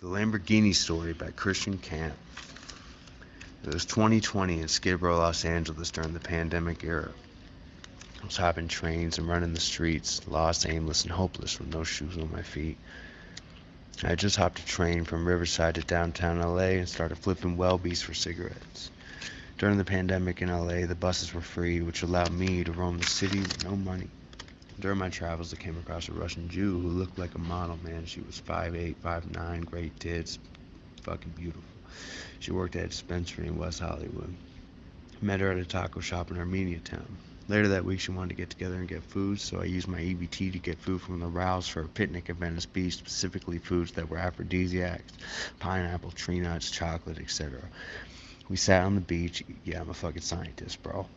The Lamborghini Story by Christian Camp. It was 2020 in Skid Row, Los Angeles during the pandemic era. I was hopping trains and running the streets, lost, aimless, and hopeless with no shoes on my feet. I had just hopped a train from Riverside to downtown LA and started flipping Welbies for cigarettes. During the pandemic in LA, the buses were free, which allowed me to roam the city with no money. During my travels, I came across a Russian Jew who looked like a model, man. She was 5'8", 5'9", great tits, fucking beautiful. She worked at a dispensary in West Hollywood. Met her at a taco shop in Armenia town. Later that week, she wanted to get together and get food, so I used my EBT to get food from the Rouse for a picnic at Venice Beach, specifically foods that were aphrodisiacs, pineapple, tree nuts, chocolate, etc. We sat on the beach. Yeah, I'm a fucking scientist, bro.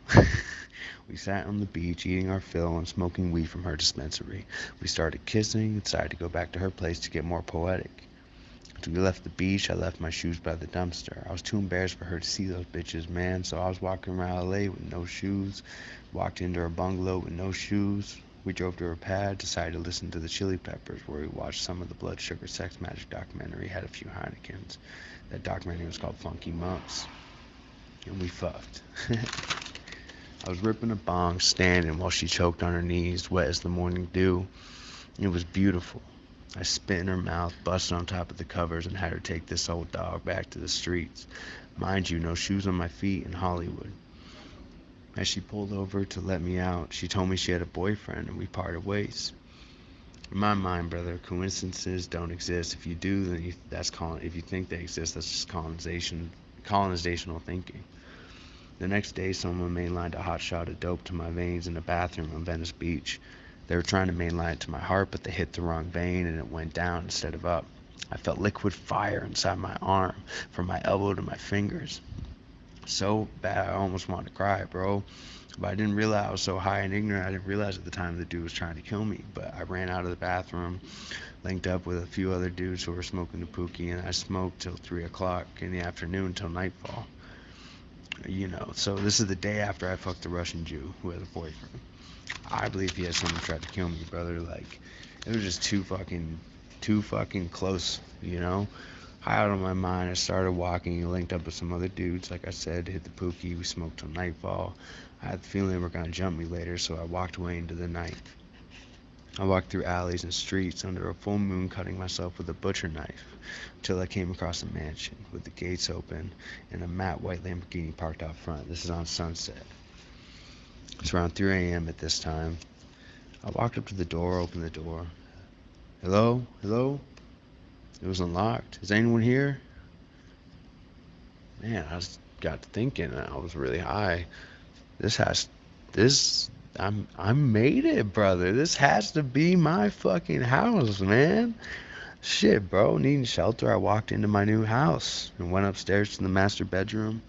We sat on the beach, eating our fill and smoking weed from her dispensary. We started kissing and decided to go back to her place to get more poetic. After we left the beach, I left my shoes by the dumpster. I was too embarrassed for her to see those bitches, man, so I was walking around LA with no shoes, walked into her bungalow with no shoes. We drove to her pad, decided to listen to the Chili Peppers, where we watched some of the Blood Sugar Sex Magic documentary, had a few Heinekens. That documentary was called Funky Monks. And we fucked. I was ripping a bong, standing while she choked on her knees, wet as the morning dew. It was beautiful. I spit in her mouth, busted on top of the covers, and had her take this old dog back to the streets. Mind you, no shoes on my feet in Hollywood. As she pulled over to let me out, she told me she had a boyfriend and we parted ways. In my mind, brother, coincidences don't exist. If you do, then if you think they exist, that's just colonizational thinking. The next day, someone mainlined a hot shot of dope to my veins in a bathroom on Venice Beach. They were trying to mainline it to my heart, but they hit the wrong vein and it went down instead of up. I felt liquid fire inside my arm, from my elbow to my fingers. So bad I almost wanted to cry, bro. But I didn't realize I was so high and ignorant. I didn't realize at the time the dude was trying to kill me. But I ran out of the bathroom, linked up with a few other dudes who were smoking the pookie, and I smoked till 3 o'clock in the afternoon till nightfall. So this is the day after I fucked the Russian Jew who has a boyfriend. I believe he had someone tried to kill me, brother. Like, it was just too fucking close, High out of my mind, I started walking, linked up with some other dudes. Like I said, hit the pookie, we smoked till nightfall. I had the feeling they were gonna jump me later, so I walked away into the night. I walked through alleys and streets under a full moon, cutting myself with a butcher knife, until I came across a mansion with the gates open and a matte white Lamborghini parked out front. This is on Sunset. It's around 3 a.m. at this time. I walked up to the door, opened the door. Hello? Hello? It was unlocked. Is anyone here? Man, I just got to thinking. I was really high. I made it, brother. This has to be my fucking house, man. Shit, bro. Needing shelter, I walked into my new house and went upstairs to the master bedroom.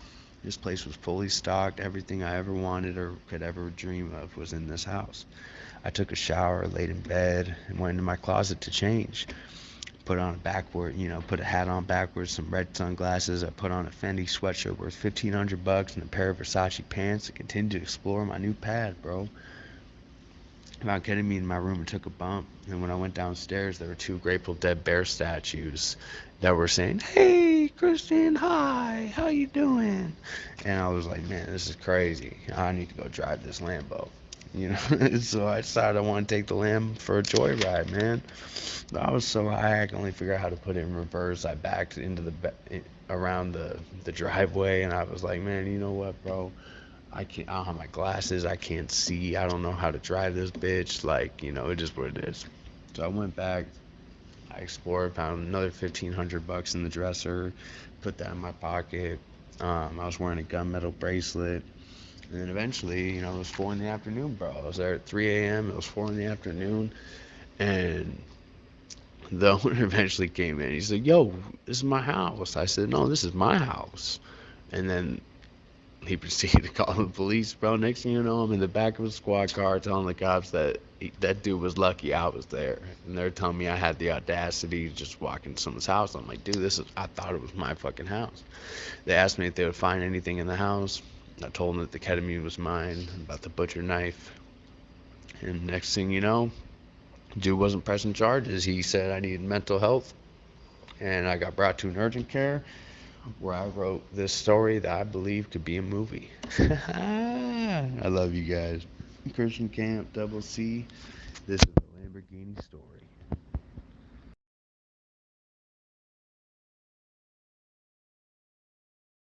This place was fully stocked. Everything I ever wanted or could ever dream of was in this house. I took a shower, laid in bed, and went into my closet to change. Put a hat on backwards, some red sunglasses. I put on a Fendi sweatshirt worth $1,500 and a pair of Versace pants and continued to explore my new pad, bro. About getting me in my room and took a bump. And when I went downstairs, there were two Grateful Dead bear statues that were saying, "Hey, Christian, hi, how you doing?" And I was like, man, this is crazy. I need to go drive this Lambo. So I decided I want to take the Lamb for a joyride, man. I was so high I could only figure out how to put it in reverse. I backed into around the driveway, and I was like, man, you know what, bro? I don't have my glasses. I can't see. I don't know how to drive this bitch. Like, it is what it is. So I went back. I explored, found another $1,500 in the dresser, put that in my pocket. I was wearing a gunmetal bracelet. And then eventually, it was 4 in the afternoon, bro. I was there at 3 a.m. It was 4 in the afternoon. And the owner eventually came in. He's like, yo, this is my house. I said, no, this is my house. And then he proceeded to call the police, bro. Next thing you know, I'm in the back of a squad car telling the cops that that dude was lucky I was there. And they're telling me I had the audacity to just walk into someone's house. I'm like, dude, I thought it was my fucking house. They asked me if they would find anything in the house. I told them that the ketamine was mine, about the butcher knife. And next thing you know, dude wasn't pressing charges. He said I needed mental health and I got brought to an urgent care where I wrote this story that I believe could be a movie. I love you guys. Christian Camp, Double C. This is the Lamborghini Story.